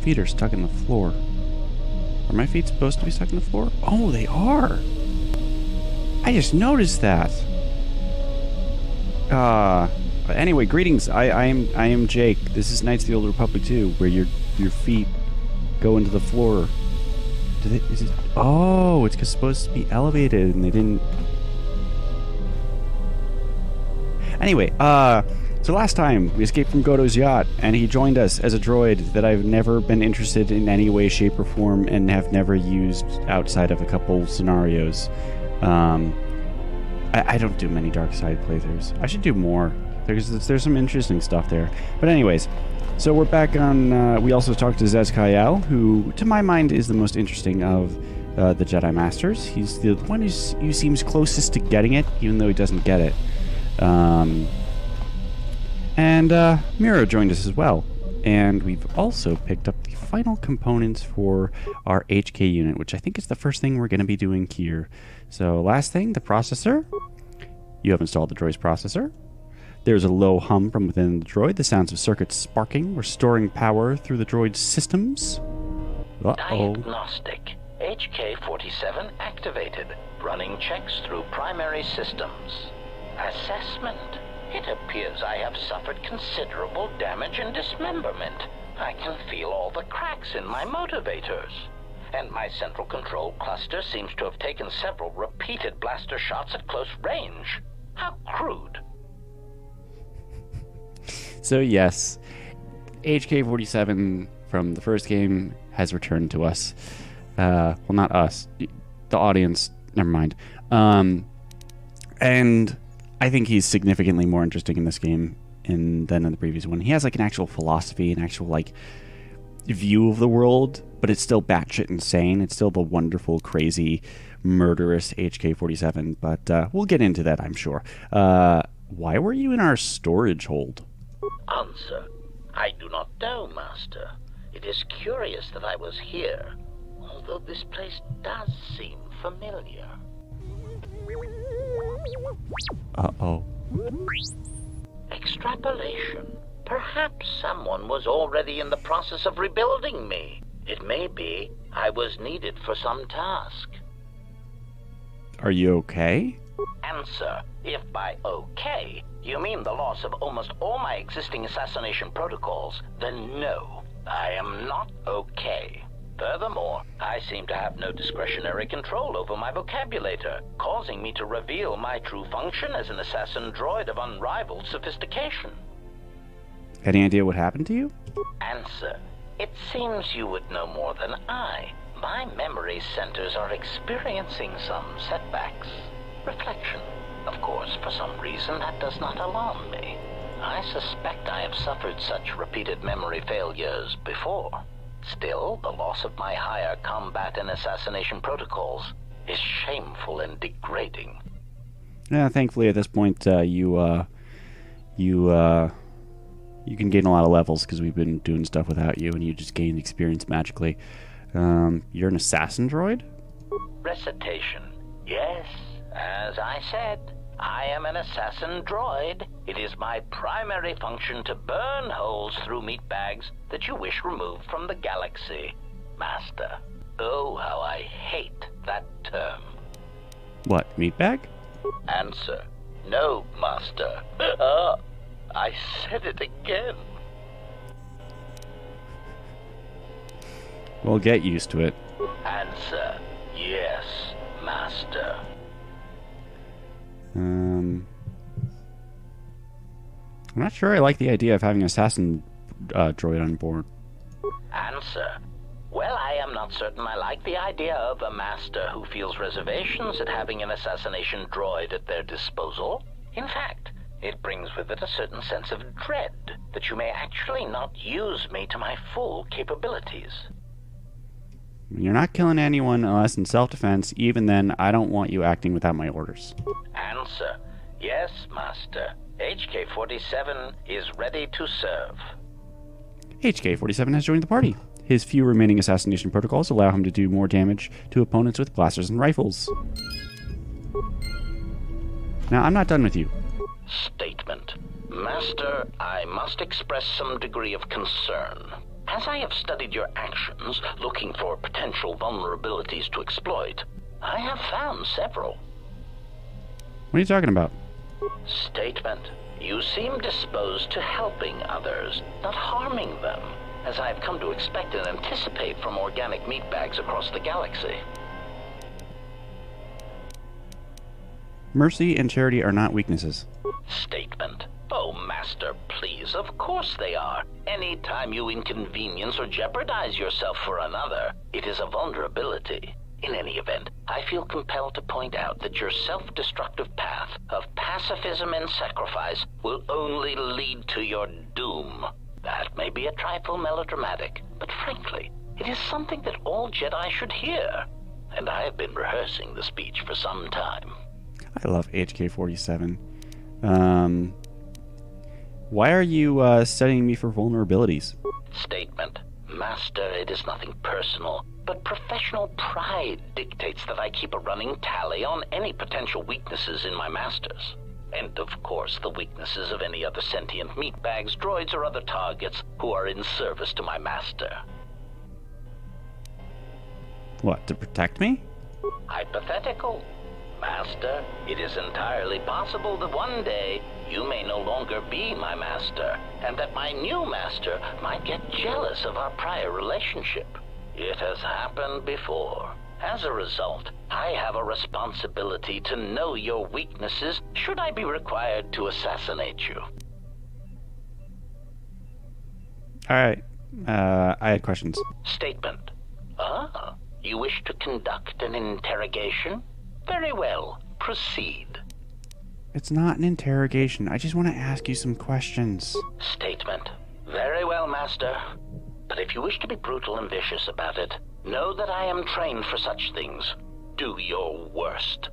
feet are stuck in the floor. Are my feet supposed to be stuck in the floor? Oh, they are! I just noticed that! Anyway, greetings. I am Jake. This is Knights of the Old Republic 2, where your feet go into the floor. Oh, it's supposed to be elevated, and they didn't... Anyway, so last time, we escaped from Goto's yacht, and he joined us as a droid that I've never been interested in any way, shape, or form, and have never used outside of a couple scenarios. I don't do many dark side playthroughs. I should do more. There's some interesting stuff there. But anyways, so we're back on... we also talked to Zez Kayal, who, to my mind, is the most interesting of the Jedi Masters. He's the one who seems closest to getting it, even though he doesn't get it. And Mira joined us as well. And we've also picked up the final components for our HK unit, which I think is the first thing we're going to be doing here. So last thing, the processor. You have installed the droid's processor. There's a low hum from within the droid, the sounds of circuits sparking, restoring power through the droid's systems. Uh-oh. Diagnostic. HK-47 activated. Running checks through primary systems. Assessment. It appears I have suffered considerable damage and dismemberment. I can feel all the cracks in my motivators. And my central control cluster seems to have taken several repeated blaster shots at close range. How crude. So yes, HK-47 from the first game has returned to us. Well, not us. The audience. Never mind. And I think he's significantly more interesting in this game than in the previous one. He has like an actual philosophy, an actual like view of the world, but it's still batshit insane. It's still the wonderful, crazy, murderous HK-47. But we'll get into that, I'm sure. Why were you in our storage hold? Answer. I do not know, Master. It is curious that I was here, although this place does seem familiar. Uh-oh. Extrapolation. Perhaps someone was already in the process of rebuilding me. It may be I was needed for some task. Are you okay? Answer. If by okay you mean the loss of almost all my existing assassination protocols, then no, I am not okay. Furthermore, I seem to have no discretionary control over my vocabulator, causing me to reveal my true function as an assassin droid of unrivaled sophistication. Any idea what happened to you? Answer. It seems you would know more than I. My memory centers are experiencing some setbacks. Reflection. Of course, for some reason, that does not alarm me. I suspect I have suffered such repeated memory failures before. Still, the loss of my higher combat and assassination protocols is shameful and degrading. Yeah, thankfully at this point, you can gain a lot of levels because we've been doing stuff without you, and you just gain experience magically. You're an assassin droid? Recitation. Yes, as I said, I am an assassin droid. It is my primary function to burn holes through meat bags that you wish removed from the galaxy, Master. Oh, how I hate that term. What, meatbag? Answer. No, Master. I said it again. Well, get used to it. Answer. Yes, Master. I'm not sure I like the idea of having an assassin droid on board. Answer. Well, I am not certain I like the idea of a master who feels reservations at having an assassination droid at their disposal. In fact, it brings with it a certain sense of dread that you may actually not use me to my full capabilities. You're not killing anyone unless in self-defense. Even then, I don't want you acting without my orders. Answer. Yes, Master. HK-47 is ready to serve. HK-47 has joined the party. His few remaining assassination protocols allow him to do more damage to opponents with blasters and rifles. Now, I'm not done with you. Statement. Master, I must express some degree of concern. As I have studied your actions, looking for potential vulnerabilities to exploit, I have found several. What are you talking about? Statement. You seem disposed to helping others, not harming them, as I have come to expect and anticipate from organic meatbags across the galaxy. Mercy and charity are not weaknesses. Statement. Oh, Master, please, of course they are. Any time you inconvenience or jeopardize yourself for another, it is a vulnerability. In any event, I feel compelled to point out that your self-destructive path of pacifism and sacrifice will only lead to your doom. That may be a trifle melodramatic, but frankly, it is something that all Jedi should hear. And I have been rehearsing the speech for some time. I love HK-47. Why are you studying me for vulnerabilities? Statement. Master, it is nothing personal, but professional pride dictates that I keep a running tally on any potential weaknesses in my masters. And of course, the weaknesses of any other sentient meatbags, droids, or other targets who are in service to my master. What, to protect me? Hypothetical. Master, it is entirely possible that one day you may no longer be my master, and that my new master might get jealous of our prior relationship. It has happened before. As a result, I have a responsibility to know your weaknesses should I be required to assassinate you. Alright, I had questions. Statement. Ah, you wish to conduct an interrogation? Very well, proceed. It's not an interrogation. I just want to ask you some questions. Statement. Very well, Master. But if you wish to be brutal and vicious about it, know that I am trained for such things. Do your worst.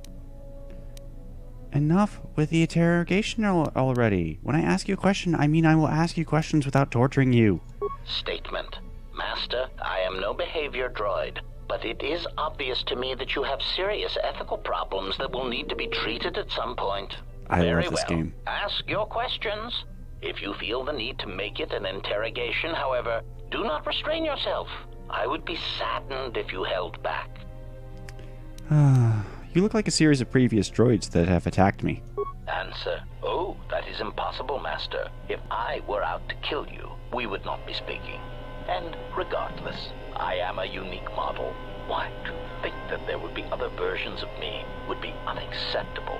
Enough with the interrogation already. When I ask you a question, I mean I will ask you questions without torturing you. Statement. Master, I am no behavior droid, but it is obvious to me that you have serious ethical problems that will need to be treated at some point. I Very love this well. game. Ask your questions. If you feel the need to make it an interrogation, however, do not restrain yourself. I would be saddened if you held back. You look like a series of previous droids that have attacked me. Answer. Oh, that is impossible, Master. If I were out to kill you, we would not be speaking. And regardless, I am a unique model. Why, to think that there would be other versions of me would be unacceptable.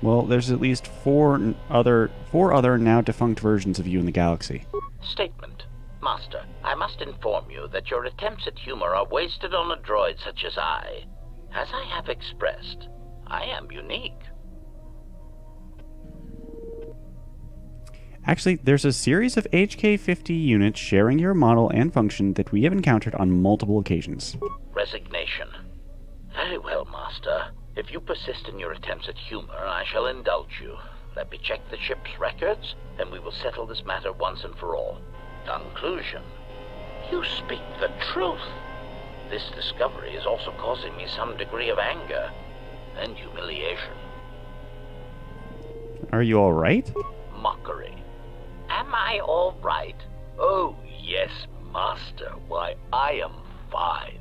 Well, there's at least four other now defunct versions of you in the galaxy. Statement. Master, I must inform you that your attempts at humor are wasted on a droid such as I. As I have expressed, I am unique. Actually, there's a series of HK-50 units sharing your model and function that we have encountered on multiple occasions. Resignation. Very well, Master. If you persist in your attempts at humor, I shall indulge you. Let me check the ship's records, and we will settle this matter once and for all. Conclusion. You speak the truth. This discovery is also causing me some degree of anger and humiliation. Are you all right? Mockery. Am I all right? Oh, yes, Master. Why, I am fine.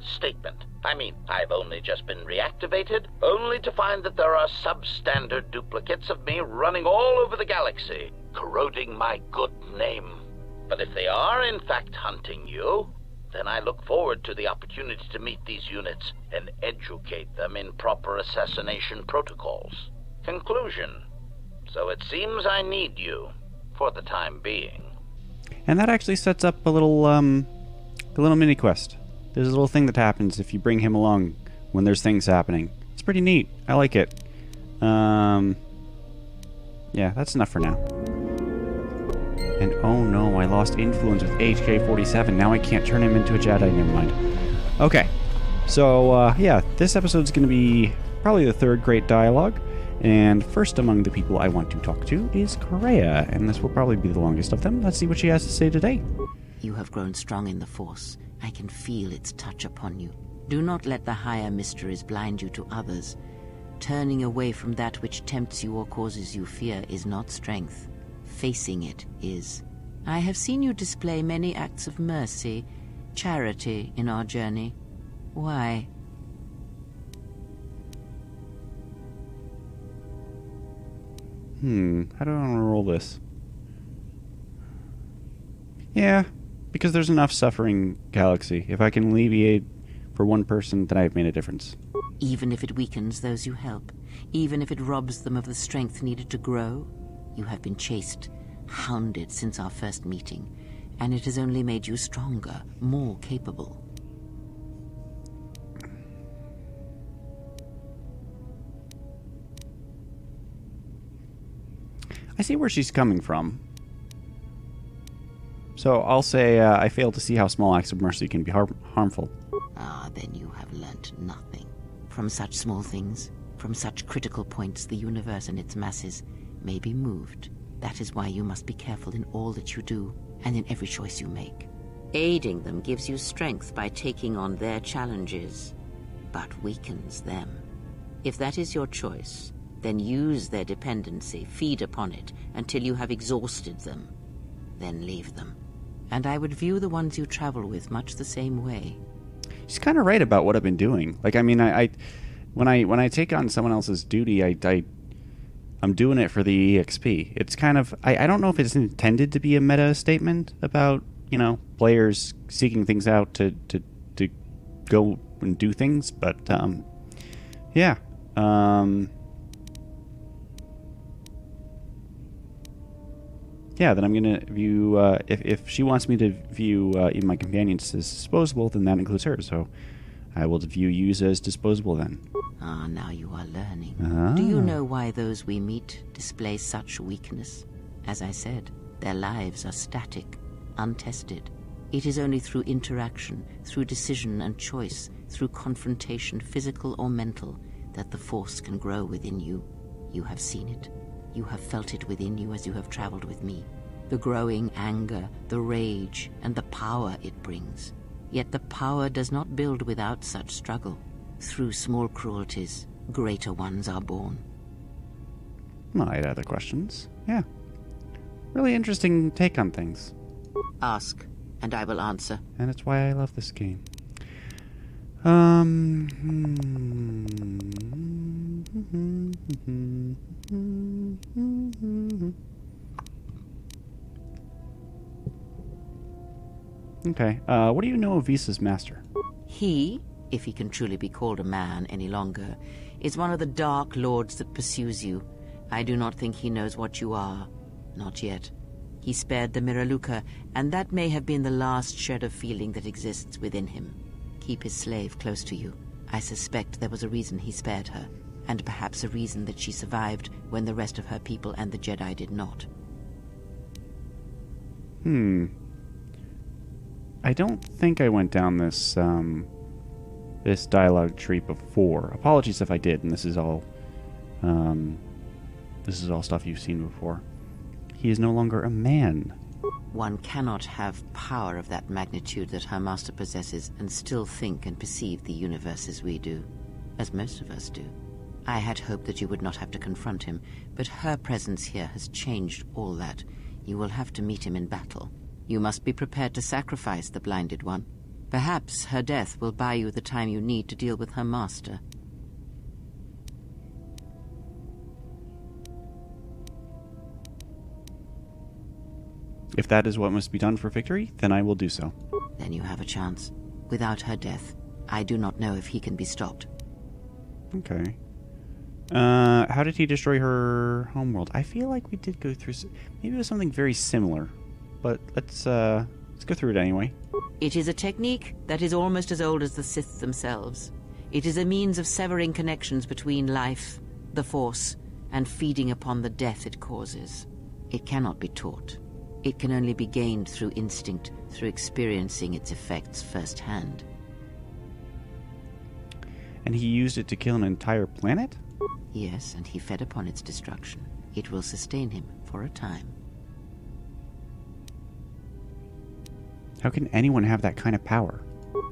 Statement. I mean, I've only just been reactivated, only to find that there are substandard duplicates of me running all over the galaxy, corroding my good name. But if they are in fact hunting you, then I look forward to the opportunity to meet these units and educate them in proper assassination protocols. Conclusion. So it seems I need you, for the time being. And that actually sets up a little mini quest. There's a little thing that happens if you bring him along when there's things happening. It's pretty neat. I like it. Yeah, that's enough for now. And oh no, I lost influence with HK-47. Now I can't turn him into a Jedi. Never mind. Okay. So, yeah, this episode's going to be probably the third great dialogue. And first among the people I want to talk to is Correa, and this will probably be the longest of them. Let's see what she has to say today. You have grown strong in the Force. I can feel its touch upon you. Do not let the higher mysteries blind you to others. Turning away from that which tempts you or causes you fear is not strength. Facing it is. I have seen you display many acts of mercy, charity in our journey. Why? How do I want to roll this? Yeah, because there's enough suffering, Galaxy. If I can alleviate for one person, then I've made a difference. Even if it weakens those you help, even if it robs them of the strength needed to grow, you have been chased, hounded since our first meeting, and it has only made you stronger, more capable. I see where she's coming from. So I'll say I fail to see how small acts of mercy can be harmful. Ah, then you have learnt nothing. From such small things, from such critical points, the universe and its masses may be moved. That is why you must be careful in all that you do, and in every choice you make. Aiding them gives you strength by taking on their challenges, but weakens them. If that is your choice, then use their dependency, feed upon it, until you have exhausted them. Then leave them. And I would view the ones you travel with much the same way. She's kind of right about what I've been doing. Like, I mean, when I take on someone else's duty, I'm doing it for the EXP. It's kind of, I don't know if it's intended to be a meta statement about, you know, players seeking things out to go and do things, but yeah. Yeah, then I'm going to view, if she wants me to view even my companions as disposable, then that includes her, so I will view you as disposable then. Ah, now you are learning. Ah. Do you know why those we meet display such weakness? As I said, their lives are static, untested. It is only through interaction, through decision and choice, through confrontation, physical or mental, that the force can grow within you. You have seen it. You have felt it within you as you have traveled with me. The growing anger, the rage, and the power it brings. Yet the power does not build without such struggle. Through small cruelties, greater ones are born. Well, I had other questions. Yeah. Really interesting take on things. Ask, and I will answer. And it's why I love this game. Okay, what do you know of Visa's master? He, if he can truly be called a man any longer, is one of the dark lords that pursues you. I do not think he knows what you are. Not yet. He spared the Miraluka, and that may have been the last shred of feeling that exists within him. Keep his slave close to you. I suspect there was a reason he spared her, and perhaps a reason that she survived when the rest of her people and the Jedi did not. I don't think I went down this this dialogue tree before. Apologies if I did, and this is all stuff you've seen before. He is no longer a man. One cannot have power of that magnitude that her master possesses and still think and perceive the universe as we do, as most of us do. I had hoped that you would not have to confront him, but her presence here has changed all that. You will have to meet him in battle. You must be prepared to sacrifice the blinded one. Perhaps her death will buy you the time you need to deal with her master. If that is what must be done for victory, then I will do so. Then you have a chance. Without her death, I do not know if he can be stopped. Okay. How did he destroy her homeworld? I feel like we did go through... Maybe it was something very similar. But let's go through it anyway. It is a technique that is almost as old as the Sith themselves. It is a means of severing connections between life, the Force, and feeding upon the death it causes. It cannot be taught. It can only be gained through instinct, through experiencing its effects firsthand. And he used it to kill an entire planet? Yes, and he fed upon its destruction. It will sustain him for a time. How can anyone have that kind of power?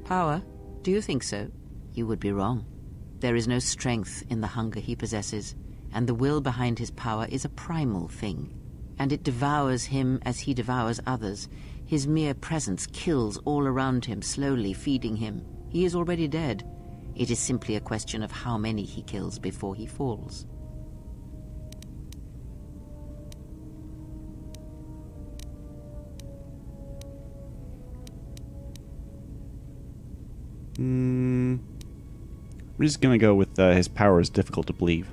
Power? Do you think so? You would be wrong. There is no strength in the hunger he possesses, and the will behind his power is a primal thing. and it devours him as he devours others. His mere presence kills all around him, slowly feeding him. He is already dead. It is simply a question of how many he kills before he falls. I'm just gonna go with his power is difficult to believe.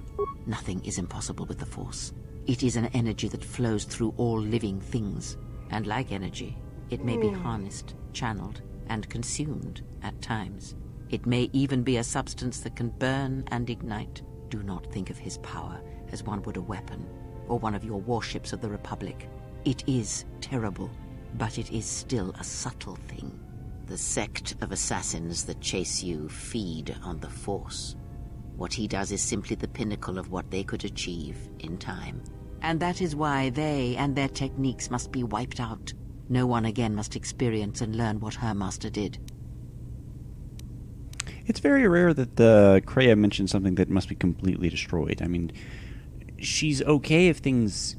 Nothing is impossible with the Force. It is an energy that flows through all living things. And like energy, it may be harnessed, channeled, and consumed at times. It may even be a substance that can burn and ignite. Do not think of his power as one would a weapon, or one of your warships of the Republic. It is terrible, but it is still a subtle thing. The sect of assassins that chase you feed on the Force. What he does is simply the pinnacle of what they could achieve in time. And that is why they and their techniques must be wiped out. No one again must experience and learn what her master did. It's very rare that the Kreia mentions something that must be completely destroyed. I mean, she's okay if things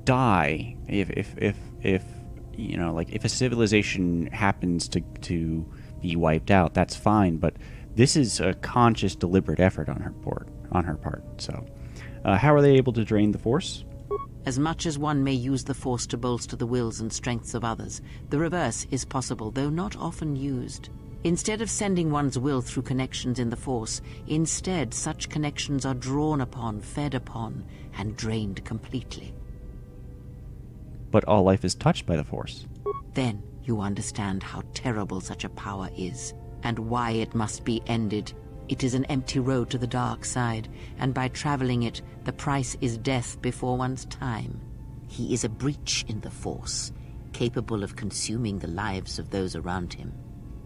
die. If you know, like if a civilization happens to be wiped out, that's fine. But this is a conscious, deliberate effort on her part. So, how are they able to drain the Force? As much as one may use the Force to bolster the wills and strengths of others, the reverse is possible, though not often used. Instead of sending one's will through connections in the Force, instead such connections are drawn upon, fed upon, and drained completely. But all life is touched by the Force. Then you understand how terrible such a power is, and why it must be ended. It is an empty road to the dark side, and by traveling it, the price is death before one's time. He is a breach in the Force, capable of consuming the lives of those around him.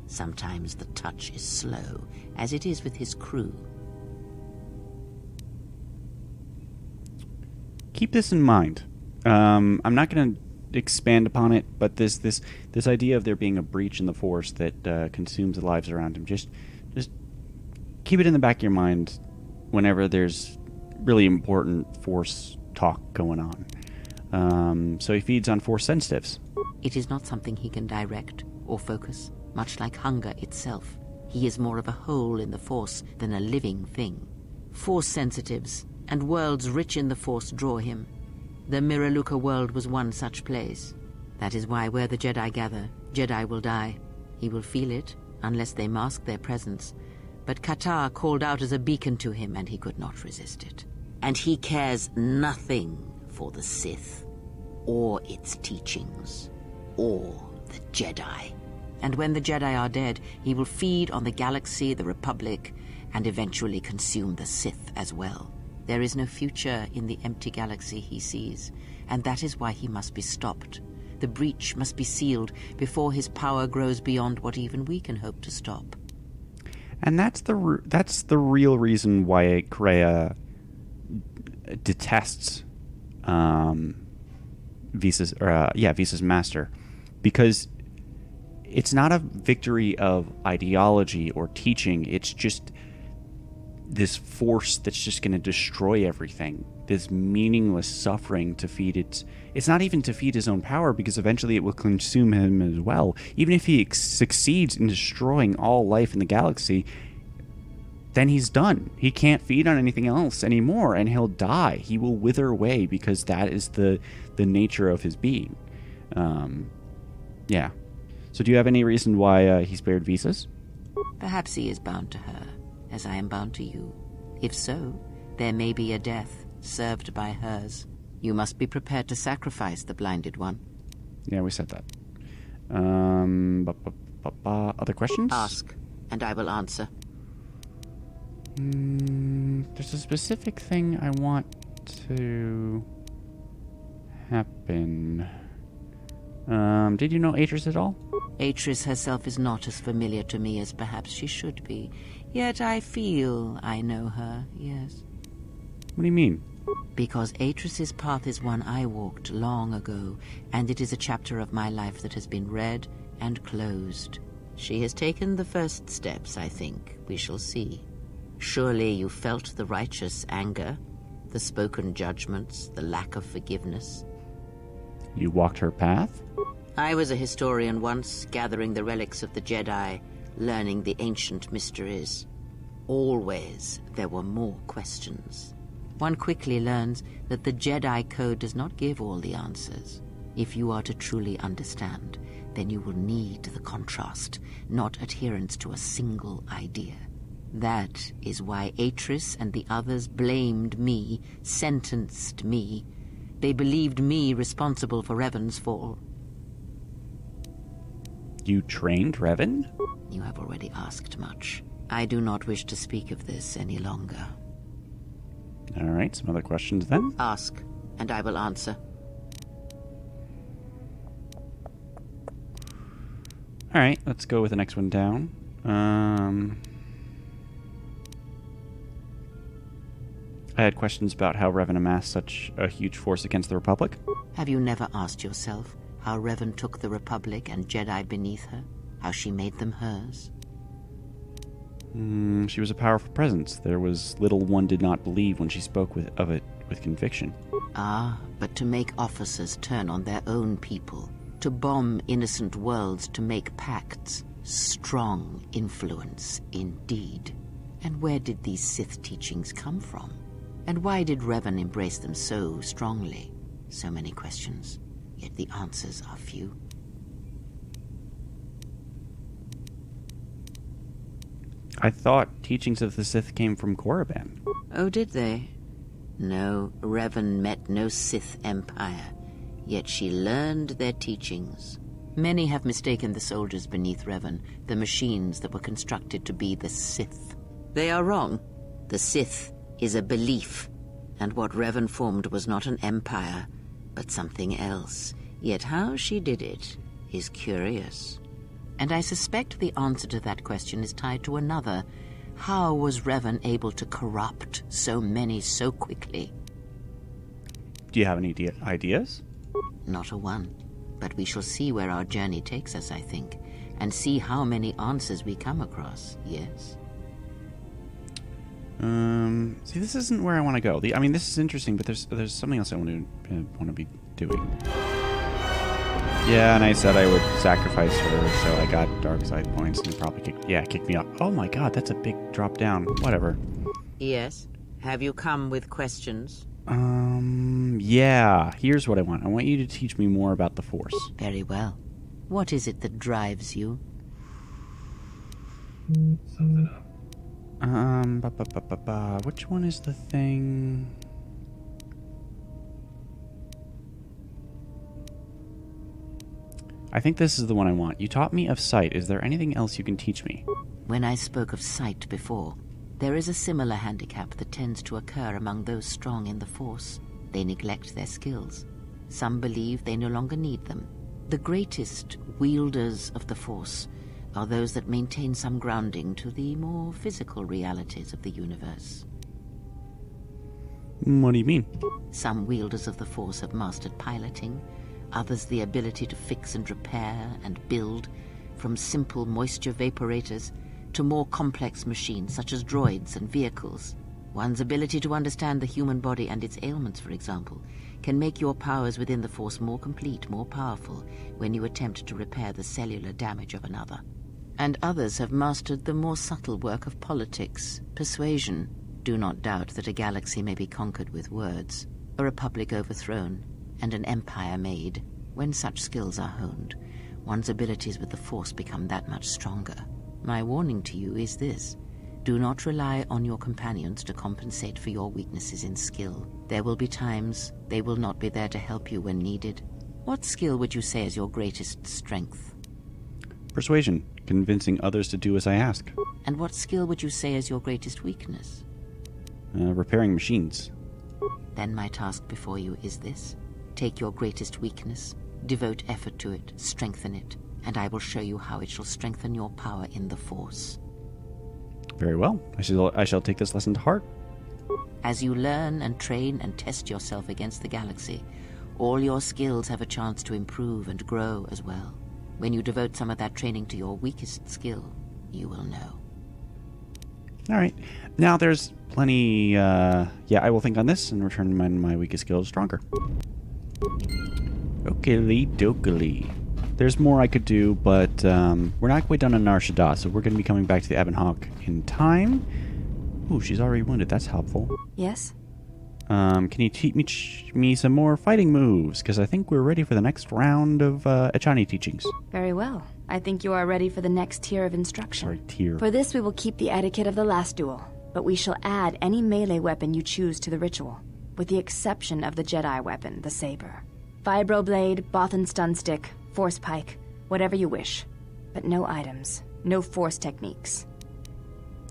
Sometimes the touch is slow, as it is with his crew. Keep this in mind. I'm not going to expand upon it, but this idea of there being a breach in the Force that consumes the lives around him, just keep it in the back of your mind whenever there's really important Force talk going on. So he feeds on Force sensitives. It is not something he can direct or focus. Much like hunger itself, he is more of a hole in the Force than a living thing. Force sensitives and worlds rich in the Force draw him. The Miraluka world was one such place. That is why where the Jedi gather, Jedi will die. He will feel it, unless they mask their presence. But KOTOR called out as a beacon to him, and he could not resist it. And he cares nothing for the Sith, or its teachings, or the Jedi. And when the Jedi are dead, he will feed on the galaxy, the Republic, and eventually consume the Sith as well. There is no future in the empty galaxy he sees, and that is why he must be stopped. The breach must be sealed before his power grows beyond what even we can hope to stop. And that's the real reason why Kreia detests Visa's master, because it's not a victory of ideology or teaching. It's just this force that's just going to destroy everything. This meaningless suffering to feed it's not even to feed his own power, because eventually it will consume him as well. Even if he succeeds in destroying all life in the galaxy, then he's done. He can't feed on anything else anymore, and he'll die. He will wither away, because that is the nature of his being. Yeah. So do you have any reason why he spared Visas? Perhaps he is bound to her, as I am bound to you. If so, there may be a death served by hers. You must be prepared to sacrifice the blinded one. Yeah, we said that. Other questions? Ask, and I will answer. There's a specific thing I want to happen. Did you know Atris at all? Atris herself is not as familiar to me as perhaps she should be. Yet I feel I know her, yes. What do you mean? Because Atris's path is one I walked long ago, and it is a chapter of my life that has been read and closed. She has taken the first steps, I think. We shall see. Surely you felt the righteous anger. The spoken judgments, the lack of forgiveness. You walked her path? I was a historian once, gathering the relics of the Jedi, learning the ancient mysteries. Always there were more questions. One quickly learns that the Jedi Code does not give all the answers. If you are to truly understand, then you will need the contrast, not adherence to a single idea. That is why Atris and the others blamed me, sentenced me. They believed me responsible for Revan's fall. You trained Revan? You have already asked much. I do not wish to speak of this any longer. All right, some other questions then? Ask, and I will answer. All right, let's go with the next one down. I had questions about how Revan amassed such a huge force against the Republic. Have you never asked yourself how Revan took the Republic and Jedi beneath her? How she made them hers? She was a powerful presence. There was little one did not believe when she spoke of it with conviction. Ah, but to make officers turn on their own people, to bomb innocent worlds, to make pacts, strong influence indeed. And where did these Sith teachings come from? And why did Revan embrace them so strongly? So many questions, yet the answers are few. I thought teachings of the Sith came from Korriban. Oh, did they? No, Revan met no Sith empire, yet she learned their teachings. Many have mistaken the soldiers beneath Revan, the machines that were constructed to be the Sith. They are wrong. The Sith is a belief, and what Revan formed was not an empire, but something else. Yet how she did it is curious. And I suspect the answer to that question is tied to another. How was Revan able to corrupt so many so quickly? Do you have any ideas? Not a one. But we shall see where our journey takes us, I think, and see how many answers we come across, yes? See, this isn't where I want to go. I mean, this is interesting, but there's something else I want to be doing. Yeah, and I said I would sacrifice her, so I got dark side points, and it probably kicked me off. Oh my god, that's a big drop down. Whatever. Yes? Have you come with questions? Yeah. Here's what I want. I want you to teach me more about the Force. Very well. What is it that drives you? Something up. Which one is the thing? I think this is the one I want. You taught me of sight. Is there anything else you can teach me? When I spoke of sight before, there is a similar handicap that tends to occur among those strong in the Force. They neglect their skills. Some believe they no longer need them. The greatest wielders of the Force are those that maintain some grounding to the more physical realities of the universe. What do you mean? Some wielders of the Force have mastered piloting, others the ability to fix and repair and build, from simple moisture vaporators to more complex machines such as droids and vehicles. One's ability to understand the human body and its ailments, for example, can make your powers within the Force more complete, more powerful, when you attempt to repair the cellular damage of another. And others have mastered the more subtle work of politics, persuasion. Do not doubt that a galaxy may be conquered with words, a republic overthrown, and an empire made. When such skills are honed, one's abilities with the Force become that much stronger. My warning to you is this: do not rely on your companions to compensate for your weaknesses in skill. There will be times they will not be there to help you when needed. What skill would you say is your greatest strength? Persuasion. Convincing others to do as I ask. And what skill would you say is your greatest weakness? Repairing machines. Then my task before you is this. Take your greatest weakness, devote effort to it, strengthen it, and I will show you how it shall strengthen your power in the Force. Very well. I shall take this lesson to heart. As you learn and train and test yourself against the galaxy, all your skills have a chance to improve and grow as well. When you devote some of that training to your weakest skill, you will know. All right. Now there's plenty... yeah, I will think on this and return my weakest skills stronger. Okey dokey. There's more I could do, but we're not quite done on Nar Shaddaa, so we're going to be coming back to the Ebon Hawk in time. Ooh, she's already wounded. That's helpful. Yes? Can you teach me some more fighting moves? Because I think we're ready for the next round of Echani teachings. Very well. I think you are ready for the next tier of instruction. Sorry, tier. For this, we will keep the etiquette of the last duel, but we shall add any melee weapon you choose to the ritual, with the exception of the Jedi weapon, the saber. Vibroblade, Bothan stun stick, force pike, whatever you wish. But no items, no force techniques.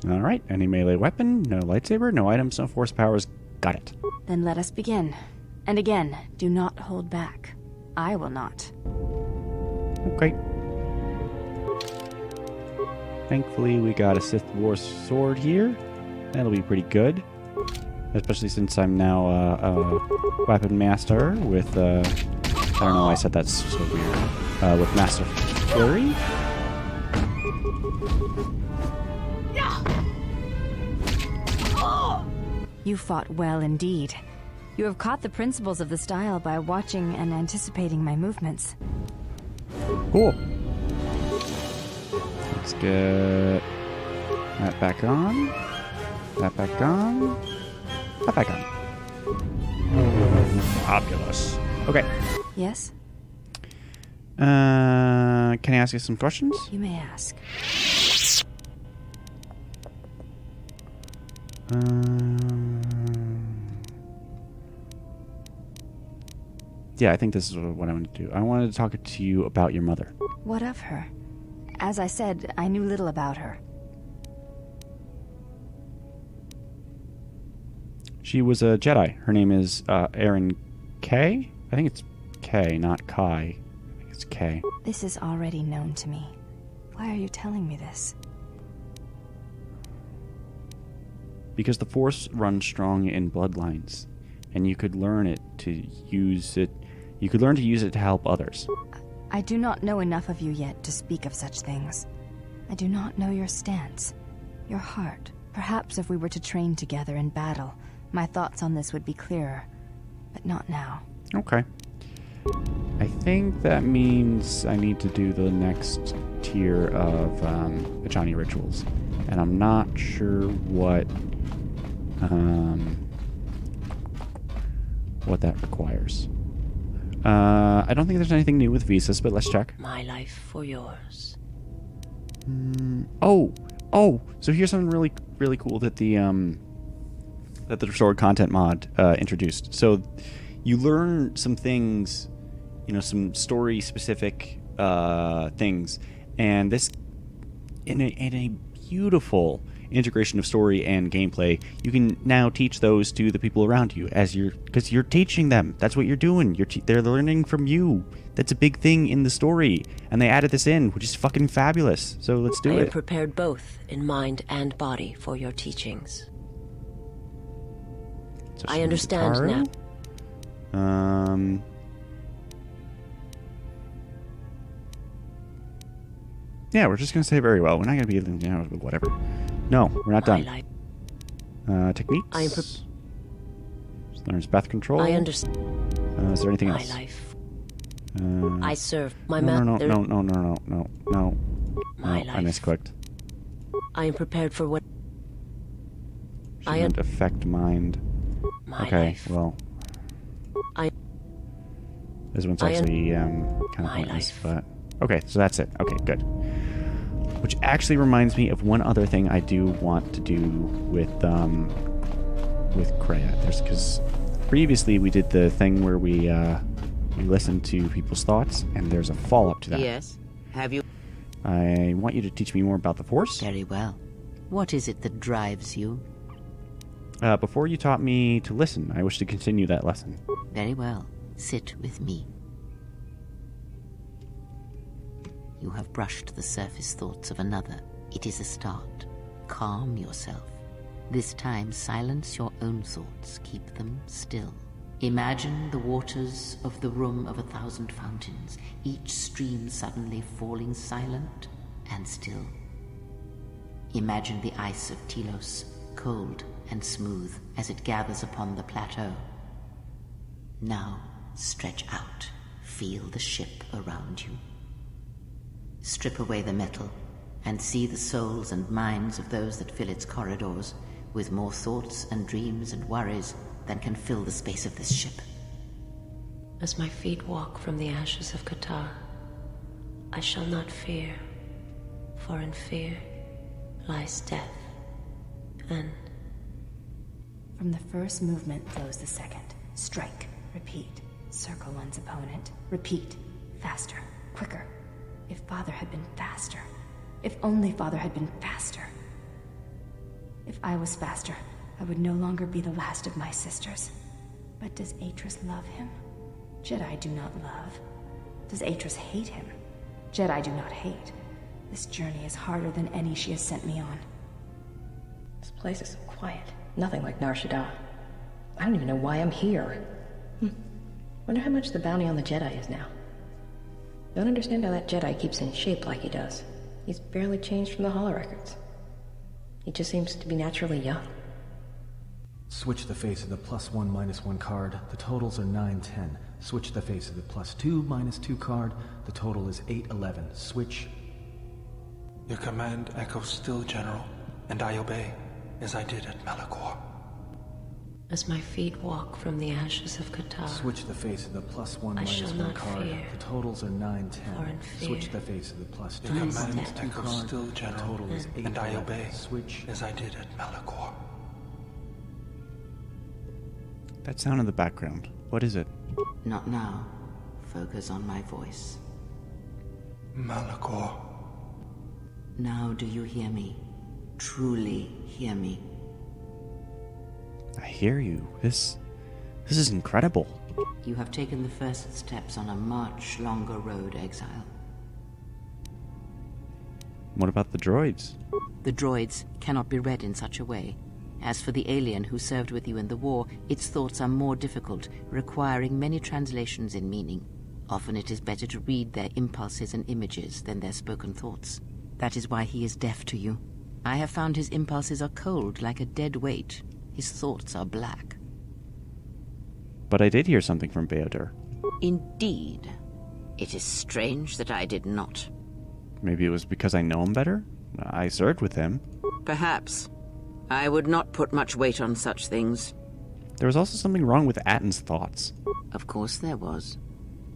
All right. Any melee weapon, no lightsaber, no items, no force powers. Got it. Then let us begin. And again, do not hold back. I will not. Okay. Thankfully, we got a Sith War sword here. That'll be pretty good. Especially since I'm now a weapon master with, I don't know why I said that's so weird. With Master Flurry. You fought well indeed. You have caught the principles of the style by watching and anticipating my movements. Cool. Let's get that back on. That back on. That back on. Fabulous. Okay. Yes? Can I ask you some questions? You may ask. Yeah, I think this is what I want to do. I wanted to talk to you about your mother. What of her? As I said, I knew little about her. She was a Jedi. Her name is Erin K. I think it's K, not Kai. I think it's K. This is already known to me. Why are you telling me this? Because the Force runs strong in bloodlines, and you could learn it to use it. You could learn to use it to help others. I do not know enough of you yet to speak of such things. I do not know your stance, your heart. Perhaps if we were to train together in battle, my thoughts on this would be clearer, but not now. Okay. I think that means I need to do the next tier of Echani rituals, and I'm not sure what that requires. I don't think there's anything new with visas, but let's check. My life for yours. Oh, so here's something really cool that the restored content mod introduced. So you learn some things, some story specific things, and this in a beautiful integration of story and gameplay, you can now teach those to the people around you because you're teaching them. That's what you're doing. They're learning from you. That's a big thing in the story, and they added this in, which is fucking fabulous. So let's do it. I am prepared both in mind and body for your teachings. So I understand now. Yeah, we're just gonna say very well. We're not gonna be, whatever. No, we're not done. Techniques. I am learns path control. I understand. Is there anything else? My life. I serve my No. My I life. misclicked. I am prepared for what. She meant affect mind. My Okay, life. well. This one's actually kind of pointless, but okay, so that's it. Okay, good. Which actually reminds me of one other thing I do want to do with Kreia. Because previously we did the thing where we listened to people's thoughts, and there's a follow-up to that. Yes. Have you? I want you to teach me more about the Force. Very well. What is it that drives you? Before you taught me to listen, I wish to continue that lesson. Very well. Sit with me. You have brushed the surface thoughts of another. It is a start. Calm yourself. This time, silence your own thoughts. Keep them still. Imagine the waters of the room of 1,000 fountains, each stream suddenly falling silent and still. Imagine the ice of Telos, cold and smooth as it gathers upon the plateau. Now, stretch out. Feel the ship around you. Strip away the metal, and see the souls and minds of those that fill its corridors with more thoughts and dreams and worries than can fill the space of this ship. As my feet walk from the ashes of KOTOR, I shall not fear, for in fear lies death, and... From the first movement flows the second. Strike, repeat, circle one's opponent, repeat, faster, quicker. If Father had been faster. If only Father had been faster. If I was faster, I would no longer be the last of my sisters. But does Atris love him? Jedi do not love. Does Atris hate him? Jedi do not hate. This journey is harder than any she has sent me on. This place is so quiet. Nothing like Nar Shaddaa. I don't even know why I'm here. Wonder how much the bounty on the Jedi is now. Don't understand how that Jedi keeps in shape like he does. He's barely changed from the holorecords. He just seems to be naturally young. Switch the face of the +1 -1 card. The totals are 9-10. Switch the face of the +2 -2 card. The total is 8-11. Switch. Your command echoes still, General, and I obey, as I did at Malachor. As my feet walk from the ashes of KOTOR, Switch the face of the +1 I shall -1 not card. fear, The totals are 9-10. for in fear Switch the face of the +2 Your lies command death. -2 echoes card. still, The General, total is 8 and I obey, Switch. as I did at Malachor. That sound in the background. What is it? Not now. Focus on my voice. Malachor. Now do you hear me? Truly hear me? I hear you. This is incredible. You have taken the first steps on a much longer road, Exile. What about the droids? The droids cannot be read in such a way. As for the alien who served with you in the war, its thoughts are more difficult, requiring many translations in meaning. Often it is better to read their impulses and images than their spoken thoughts. That is why he is deaf to you. I have found his impulses are cold, like a dead weight. His thoughts are black. But I did hear something from Beodur. Indeed. It is strange that I did not. Maybe it was because I know him better? I served with him. Perhaps. I would not put much weight on such things. There was also something wrong with Atton's thoughts. Of course there was.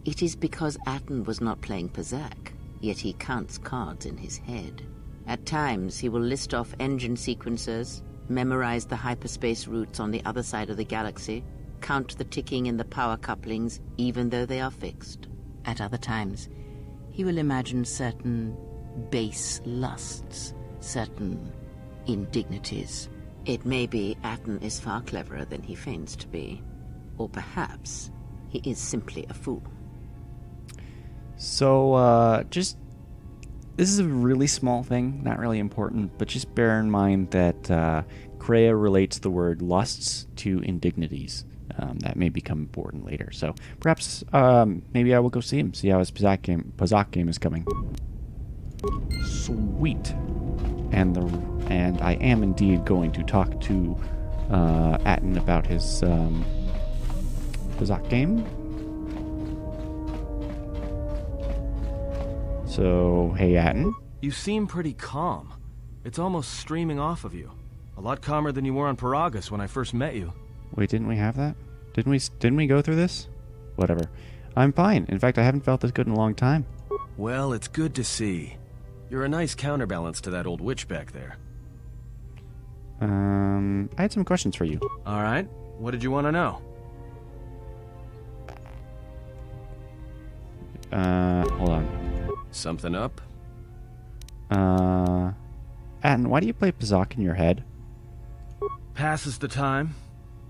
It is because Atton was not playing Pazak, yet he counts cards in his head. At times he will list off engine sequencers, memorize the hyperspace routes on the other side of the galaxy, count the ticking in the power couplings even though they are fixed. At other times, he will imagine certain base lusts, certain indignities. It may be Atton is far cleverer than he feigns to be. Or perhaps he is simply a fool. So, this is a really small thing, not really important, but just bear in mind that Kreia relates the word lusts to indignities. That may become important later. So perhaps maybe I will go see him, see how his Pazak game is coming. Sweet. And I am indeed going to talk to Atton about his Pazak game. So, hey Atton. You seem pretty calm. It's almost streaming off of you. A lot calmer than you were on Paragus when I first met you. Wait, didn't we have that? Didn't we go through this? Whatever. I'm fine. In fact, I haven't felt this good in a long time. Well, it's good to see. You're a nice counterbalance to that old witch back there. I had some questions for you. All right. What did you want to know? Hold on. Something up? Atton, why do you play Pazak in your head? Passes the time.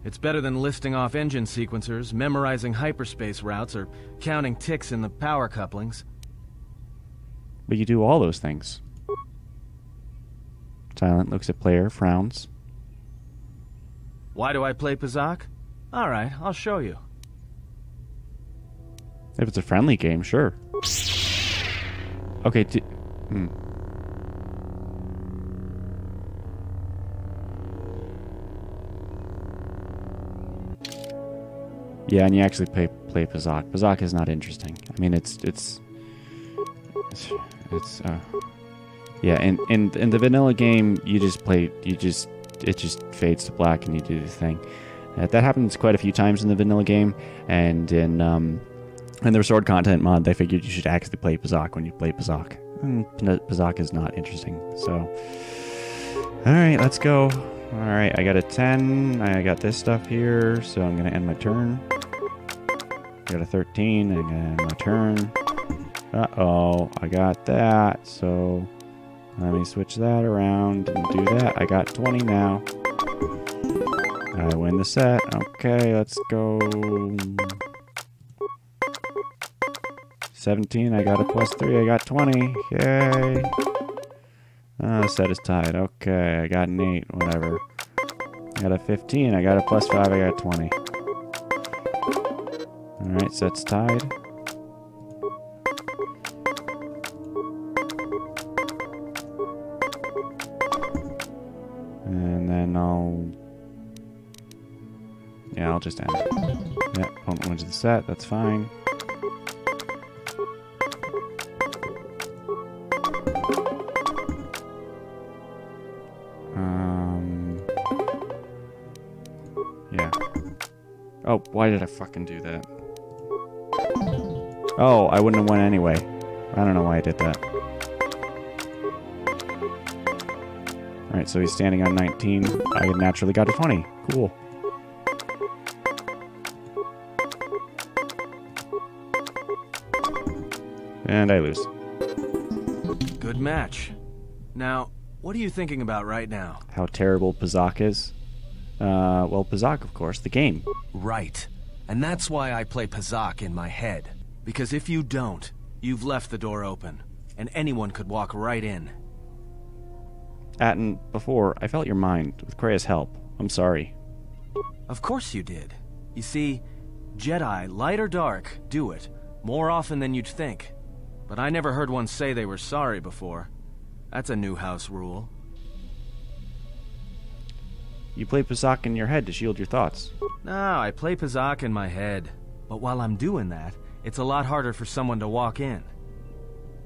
It's better than listing off engine sequencers, memorizing hyperspace routes, or counting ticks in the power couplings. But you do all those things. Silent looks at player, frowns. Why do I play Pazak? All right, I'll show you. If it's a friendly game, sure. Okay, Yeah, and you actually play Pazak. Pazak is not interesting. I mean, yeah. In the vanilla game, you just play. It just fades to black, and you do the thing. That happens quite a few times in the vanilla game, and in their sword content mod, they figured you should actually play Pazak when you play Pazak. Pazak is not interesting. So, all right, let's go. All right, I got a 10. I got this stuff here, so I'm gonna end my turn. I got a 13. I'm gonna end my turn. Uh-oh, I got that. So let me switch that around and do that. I got 20 now. I win the set. Okay, let's go. 17, I got a +3, I got 20. Yay. The set is tied. Okay, I got an 8, whatever. I got a 15, I got a +5, I got 20. Alright, set's tied. And then I'll just end. Yeah, opponent wins the set, that's fine. Yeah. Oh, why did I fucking do that? Oh, I wouldn't have won anyway. I don't know why I did that. Alright, so he's standing on 19. I naturally got a 20. Cool. And I lose. Good match. Now, what are you thinking about right now? How terrible Pazak is. Well, Pazak, of course, the game. Right. And that's why I play Pazak in my head. Because if you don't, you've left the door open, and anyone could walk right in. Atten, before, I felt your mind, with Krea's help. I'm sorry. Of course you did. You see, Jedi, light or dark, do it, more often than you'd think. But I never heard one say they were sorry before. That's a new house rule. You play Pazak in your head to shield your thoughts. No, I play Pazak in my head. But while I'm doing that, it's a lot harder for someone to walk in.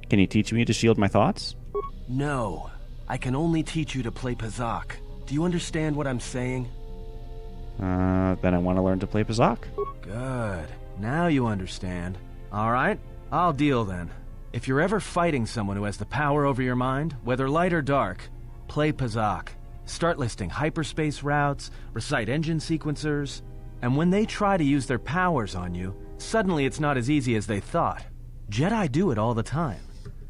Can you teach me to shield my thoughts? No. I can only teach you to play Pazak. Do you understand what I'm saying? Then I want to learn to play Pazak. Good. Now you understand. Alright, I'll deal then. If you're ever fighting someone who has the power over your mind, whether light or dark, play Pazak. Start listing hyperspace routes, recite engine sequencers, and when they try to use their powers on you, suddenly it's not as easy as they thought. Jedi do it all the time.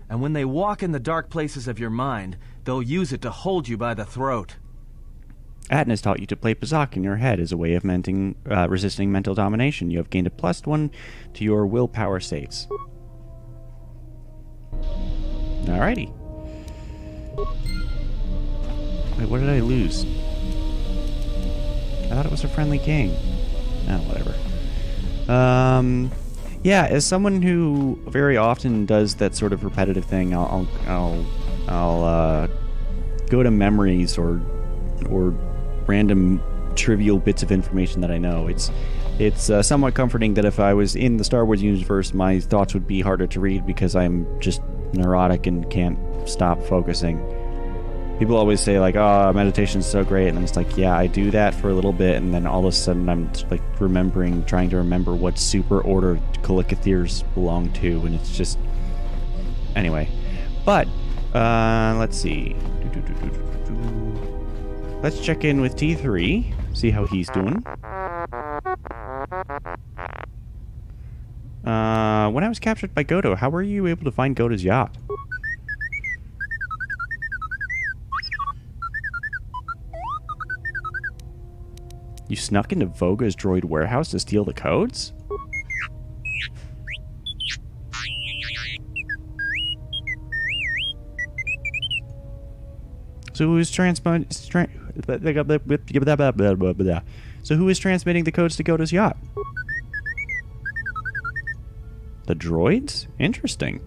And when they walk in the dark places of your mind, they'll use it to hold you by the throat. Atten has taught you to play Pazak in your head as a way of resisting mental domination. You have gained a +1 to your willpower saves. Alrighty. Wait, what did I lose? I thought it was a friendly game. Oh, whatever. Yeah, as someone who very often does that sort of repetitive thing, I'll go to memories or random trivial bits of information that I know. It's somewhat comforting that if I was in the Star Wars universe, my thoughts would be harder to read because I'm just neurotic and can't stop focusing. People always say, like, oh, meditation's so great, and it's like, yeah, I do that for a little bit, and then all of a sudden I'm like trying to remember what super order Calicathirs belong to, and it's just... Anyway. But, let's see. Let's check in with T3, see how he's doing. When I was captured by Goto, how were you able to find Goto's yacht? You snuck into Voga's droid warehouse to steal the codes? So who is transmitting the codes to Goto's yacht? The droids? Interesting.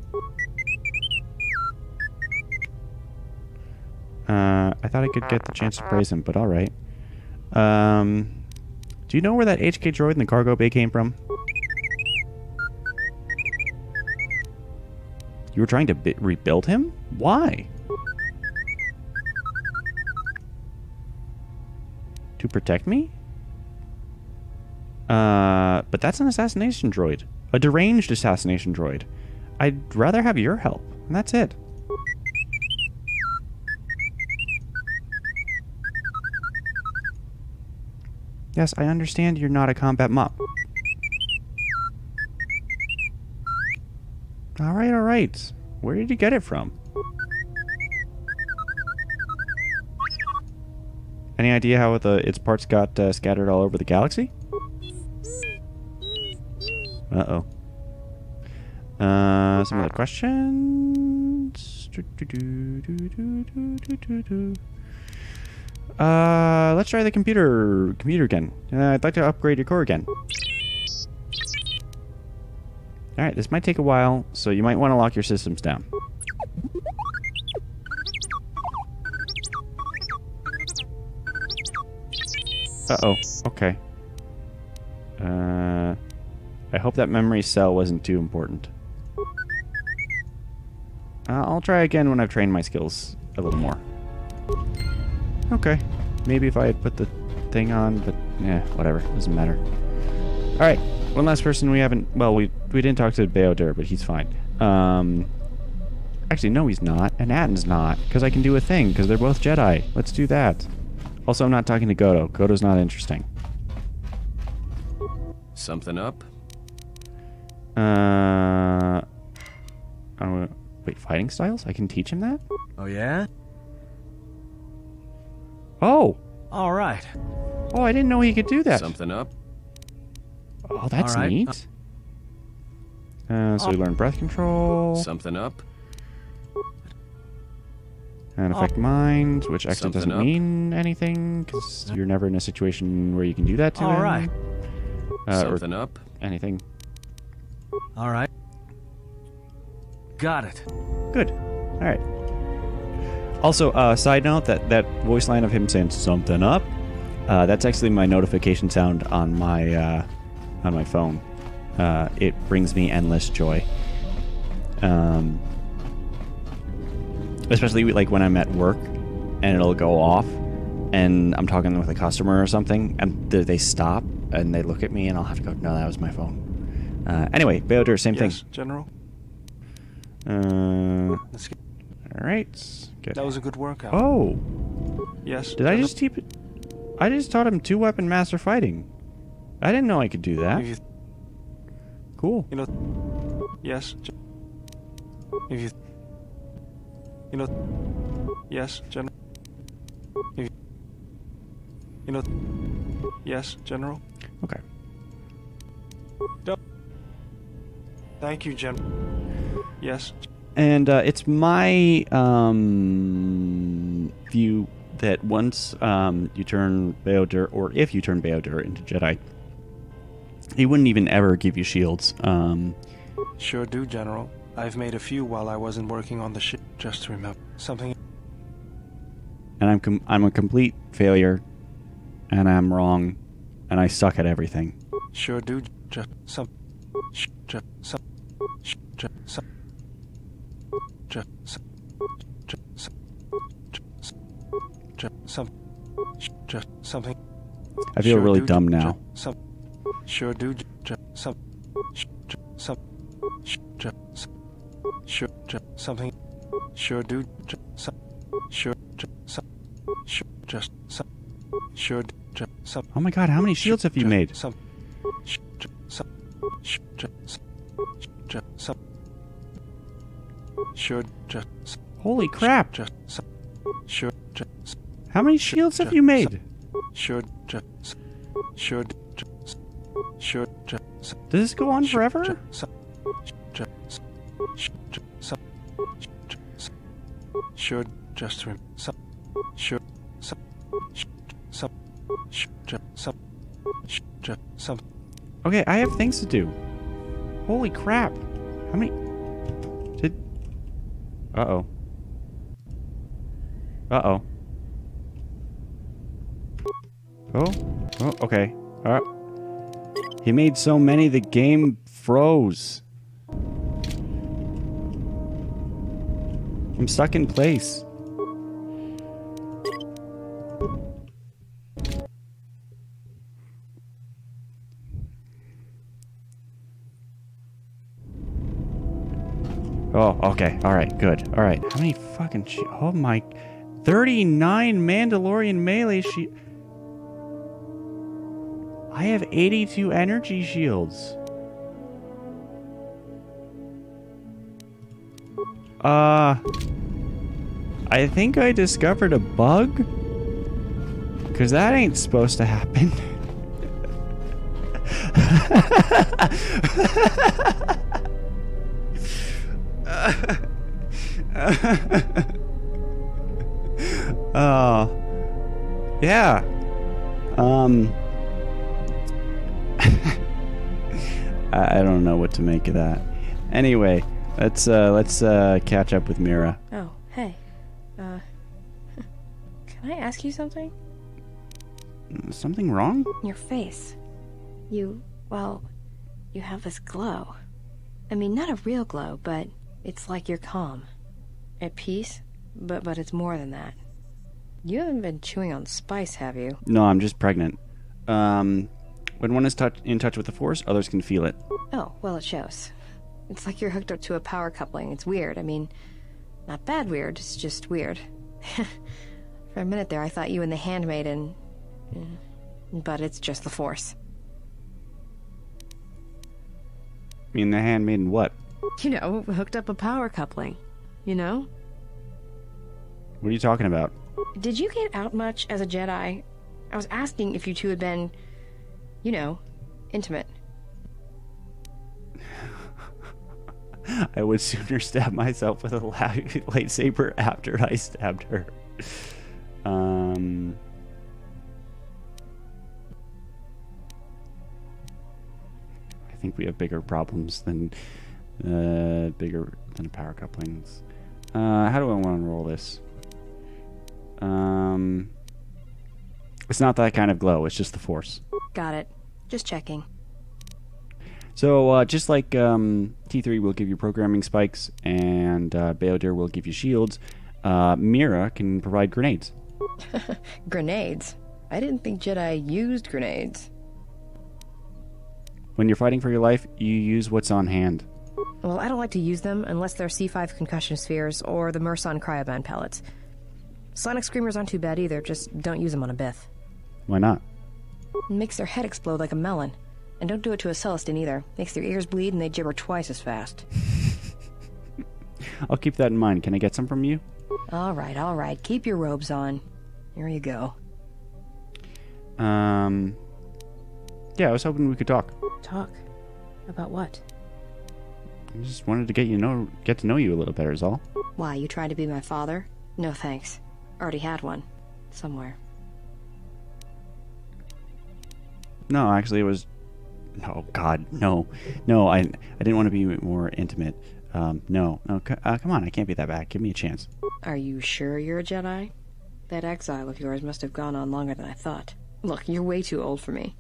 I thought I could get the chance to praise him, but alright. Do you know where that HK droid in the cargo bay came from? You were trying to rebuild him? Why? To protect me? But that's an assassination droid. A deranged assassination droid. I'd rather have your help, and that's it. Yes, I understand you're not a combat mop. Alright, alright. Where did you get it from? Any idea how its parts got scattered all over the galaxy? Uh-oh. Some other questions? Let's try the computer again. I'd like to upgrade your core again. Alright, this might take a while, so you might want to lock your systems down. Uh-oh, okay. I hope that memory cell wasn't too important. I'll try again when I've trained my skills a little more. Okay. Maybe if I had put the thing on, but yeah, whatever. Doesn't matter. Alright. One last person we haven't... Well, we didn't talk to Beodur, but he's fine. Actually, no, he's not. And Atton's not. Because I can do a thing, because they're both Jedi. Let's do that. Also, I'm not talking to Goto. Goto's not interesting. Something up? Wait, fighting styles? I can teach him that? Oh, yeah? Oh! All right. Oh, I didn't know he could do that. Something up? Oh, that's All right. neat. So we learn breath control. Something up? And affect mind, which actually Something doesn't up. mean anything, because you're never in a situation where you can do that to him. All right. Or Something up? anything. All right. Got it. Good. All right. Also, side note, that voice line of him saying something up, that's actually my notification sound on my phone. It brings me endless joy. Especially like when I'm at work and it'll go off and I'm talking with a customer or something and they stop and they look at me and I'll have to go, no, that was my phone. Anyway, Beodur, same Yes, thing. General. All Let's get... right. Good. That was a good workout. Oh, Yes. did I just keep it? I just taught him 2-weapon master fighting. I didn't know I could do that. If you, Cool. you know. Yes. If you. You know. Yes, General. If you know. Yes, General. Okay. Thank you, General. Yes. And it's my view that once you turn Beodur, or if you turn Beodur into Jedi, he wouldn't even ever give you shields. Sure do, General. I've made a few while I wasn't working on the ship. Just to remember something. And I'm a complete failure, and I'm wrong, and I suck at everything. Sure do. Just some. Just some. Just some. Just some. Just some. Just something. I feel Sure really do, dumb now. Some. Sure do. Just some. Some. Just sure. Just something. Sure do. Just some. Sure. Just some. Sure. Just some. Sure. Just some. Oh my god, how many shields have you made? Some. Some. Just some. Sure. Just. Holy crap! Just some. Sure. Just. How many shields have you made? Sure. Just. Sure. Just. Sure. Just. Does this go on forever? Sure, just some. Sure, some. Some. Okay, I have things to do. Holy crap! How many? Uh-oh. Uh-oh. Oh, okay. He made so many the game froze. I'm stuck in place. Oh, okay. Alright, good. Alright. How many fucking oh my... 39 Mandalorian melee I have 82 energy shields. I think I discovered a bug? Because that ain't supposed to happen. Yeah. I don't know what to make of that. Anyway, let's catch up with Mira. Oh, hey. Can I ask you something? Something wrong? Your face. You have this glow. I mean, not a real glow, but it's like you're calm. At peace, but it's more than that. You haven't been chewing on spice, have you? No, I'm just pregnant. When one is in touch with the Force, others can feel it. Oh, well, it shows. It's like you're hooked up to a power coupling. It's weird. I mean, not bad weird, it's just weird. For a minute there, I thought you and the handmaiden... But it's just the Force. You mean the handmaiden what? You know, hooked up a power coupling. You know? What are you talking about? Did you get out much as a Jedi? I was asking if you two had been, you know, intimate. I would sooner stab myself with a lightsaber after I stabbed her. I think we have bigger problems than power couplings. How do I want to unroll this? It's not that kind of glow. It's just the Force. Got it. Just checking. So, just like T3 will give you programming spikes and Baodir will give you shields, Mira can provide grenades. Grenades? I didn't think Jedi used grenades. When you're fighting for your life, you use what's on hand. Well, I don't like to use them unless they're C5 concussion spheres or the Merson cryoband pellets. Sonic screamers aren't too bad either, just don't use them on a Bith. Why not? It makes their head explode like a melon. And don't do it to a Celestin either. Makes their ears bleed and they gibber twice as fast. I'll keep that in mind. Can I get some from you? All right. Keep your robes on. Here you go. Yeah, I was hoping we could talk. Talk? About what? I just wanted to get to know you a little better is all. Why, you trying to be my father? No thanks. Already had one. Somewhere. No, actually it was... Oh, God, no. No, I didn't want to be more intimate. No, come on, I can't be that bad. Give me a chance. Are you sure you're a Jedi? That exile of yours must have gone on longer than I thought. Look, you're way too old for me.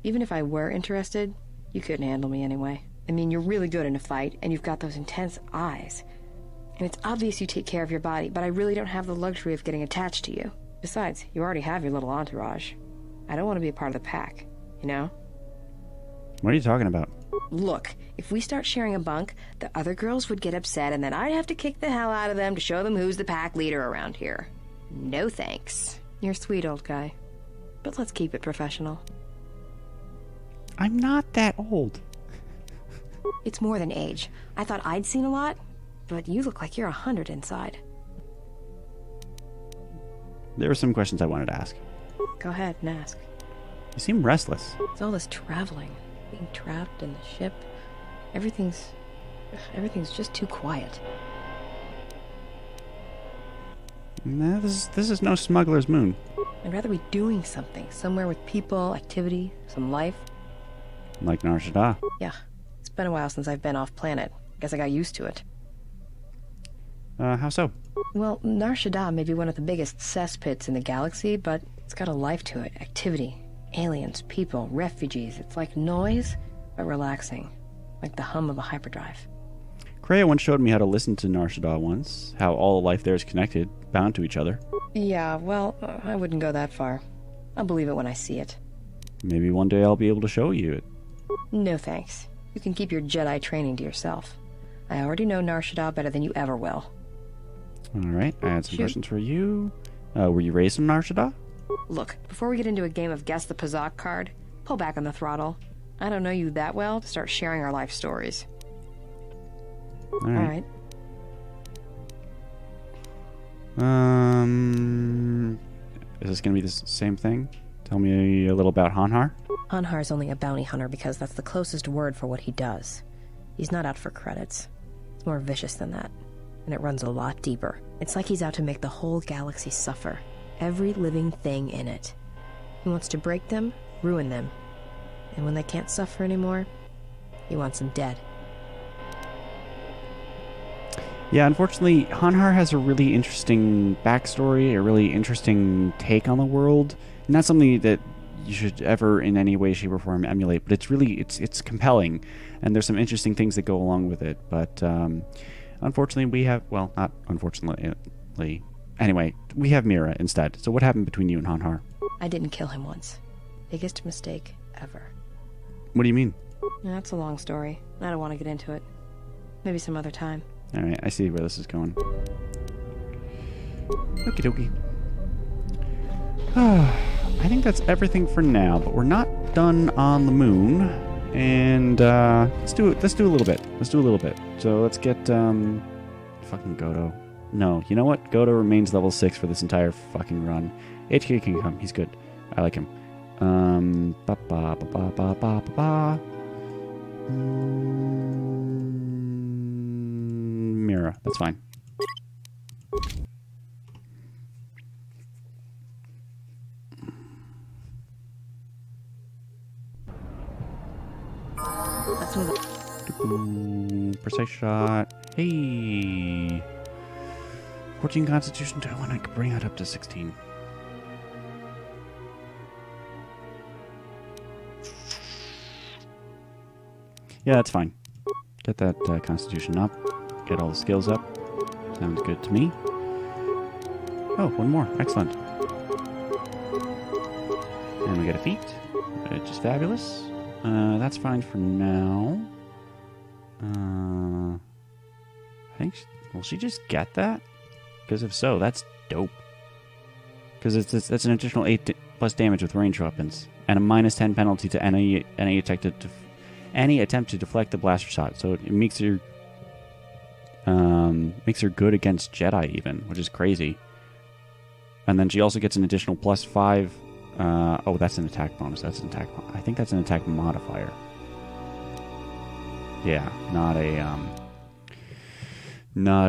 Even if I were interested, you couldn't handle me anyway. I mean, you're really good in a fight, and you've got those intense eyes. And it's obvious you take care of your body, but I really don't have the luxury of getting attached to you. Besides, you already have your little entourage. I don't want to be a part of the pack, you know? What are you talking about? Look, if we start sharing a bunk, the other girls would get upset, and then I'd have to kick the hell out of them to show them who's the pack leader around here. No thanks. You're sweet, old guy. But let's keep it professional. I'm not that old. It's more than age. I thought I'd seen a lot, but you look like you're 100 inside. There were some questions I wanted to ask. Go ahead and ask. You seem restless. It's all this traveling, being trapped in the ship. Everything's just too quiet. Nah, this is no smuggler's moon. I'd rather be doing something, somewhere with people, activity, some life. Like Nar Shaddaa. Yeah, it's been a while since I've been off planet. Guess I got used to it. How so? Well, Nar Shaddaa may be one of the biggest cesspits in the galaxy, but it's got a life to it, activity, Aliens, people, refugees. It's like noise, but relaxing. Like the hum of a hyperdrive. Kreia once showed me how to listen to Nar Shaddaa once, how all life there is connected, bound to each other. Yeah, well, I wouldn't go that far. I'll believe it when I see it. Maybe one day I'll be able to show you it. No thanks. You can keep your Jedi training to yourself. I already know Nar Shaddaa better than you ever will. Alright, I had some Shoot. questions for you. Were you raised in Nar Shaddaa? Look, before we get into a game of Guess the Pazak card, pull back on the throttle. I don't know you that well to start sharing our life stories. Alright. Is this going to be the same thing? Tell me a little about Hanhar. Hanhar's only a bounty hunter because that's the closest word for what he does. He's not out for credits. It's more vicious than that, and it runs a lot deeper. It's like he's out to make the whole galaxy suffer. Every living thing in it. He wants to break them, ruin them. And when they can't suffer anymore, he wants them dead. Yeah, unfortunately, Hanhar has a really interesting backstory, a really interesting take on the world. Not something that you should ever in any way, shape, or form emulate, but it's really, it's compelling, and there's some interesting things that go along with it. But unfortunately, we have, well, not unfortunately, anyway, we have Mira instead. So what happened between you and Hanhar? I didn't kill him once. Biggest mistake ever. What do you mean? That's a long story. I don't want to get into it. Maybe some other time. Alright, I see where this is going. Okie dokie. I think that's everything for now, but we're not done on the moon. And let's do a little bit. So let's get fucking Goto. No, you know what? Goto remains level 6 for this entire fucking run. HK can come. He's good. I like him. Mira. That's fine. Let's move on. Precise shot. Hey. 14 Constitution. Do I want to bring that up to 16? Yeah, that's fine. Get that Constitution up. Get all the skills up. Sounds good to me. Oh, one more. Excellent. And we get a feat, which is fabulous. That's fine for now. I think... will she just get that? Because if so, that's dope. Because that's an additional 8 plus damage with ranged weapons. And a minus 10 penalty to any attempt to deflect the blaster shot. So it makes her good against Jedi even, which is crazy. And then she also gets an additional plus 5. Oh, that's an attack bonus. I think that's an attack modifier. Yeah, not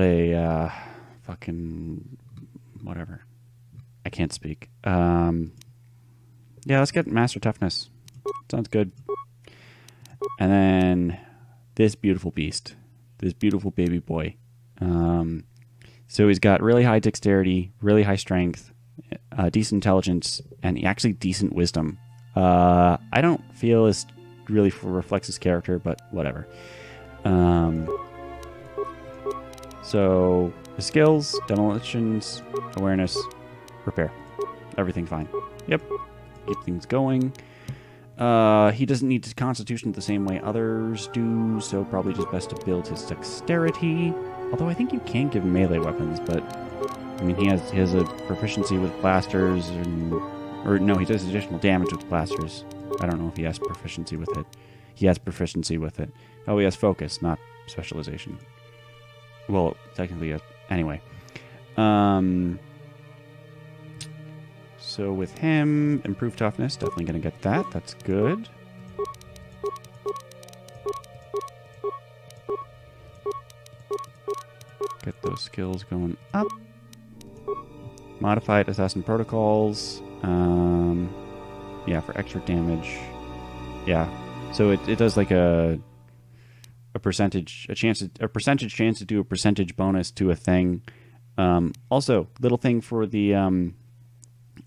a fucking whatever. I can't speak. Yeah, let's get Master Toughness. Sounds good. And then this beautiful beast, this beautiful baby boy. So he's got really high dexterity, really high strength, decent intelligence, and actually decent wisdom. I don't feel this really reflects his character, but whatever. So his skills, demolitions, awareness, repair. Everything fine. Yep. Keep things going. He doesn't need his constitution the same way others do, so probably just best to build his dexterity. Although I think you can give him melee weapons, but I mean he has a proficiency with blasters, or no, he does additional damage with blasters. I don't know if he has proficiency with it. He has proficiency with it. Oh, he has focus, not specialization. Well, technically, anyway. So with him, improved toughness, definitely going to get that. That's good. Get those skills going up. Modified assassin protocols. Yeah, for extra damage. Yeah, so it does like a percentage chance to do a percentage bonus to a thing. Also, little thing for the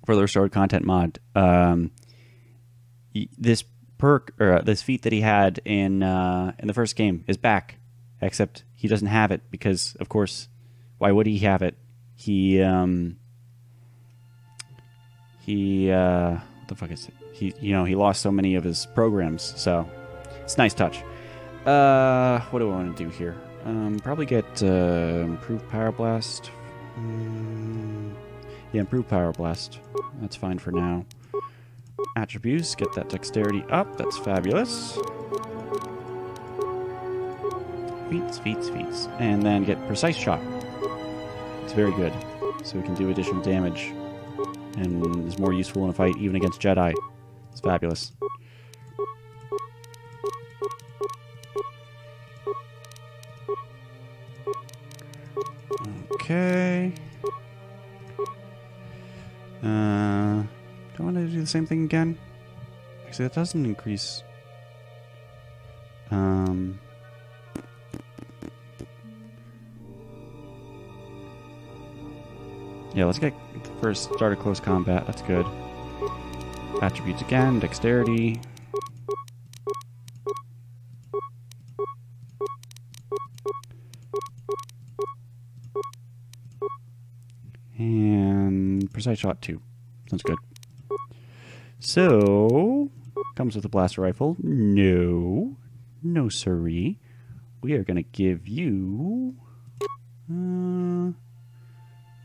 restored content mod. this perk or this feat that he had in the first game is back, except he doesn't have it because, of course, why would he have it? He what the fuck is it? He lost so many of his programs, so it's a nice touch. What do I want to do here? Probably get improved power blast. Yeah, improved power blast. That's fine for now. Attributes, get that dexterity up. That's fabulous. Feats. And then get precise shot. It's very good. So we can do additional damage. And is more useful in a fight, even against Jedi. It's fabulous. Okay. Do I want to do the same thing again? Actually, that doesn't increase. Yeah, let's get first start a close combat. That's good. Attributes again, dexterity. And precise shot 2. Sounds good. So, comes with a blaster rifle. No, siree. We are going to give you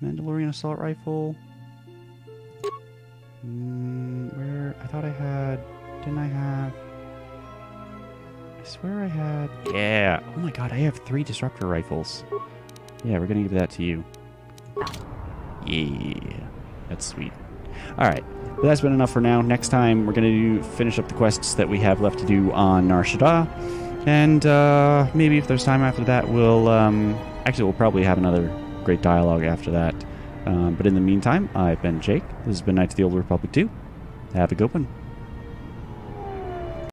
Mandalorian assault rifle. Where I thought I had, didn't I have? I swear I had. Yeah. Oh my god, I have 3 disruptor rifles. Yeah, we're going to give that to you. Yeah, that's sweet. Alright, but that's been enough for now. Next time, we're going to finish up the quests that we have left to do on Nar Shaddaa. And maybe if there's time after that, we'll probably have another great dialogue after that. But in the meantime, I've been Jake. This has been Knights of the Old Republic 2. Have a good one.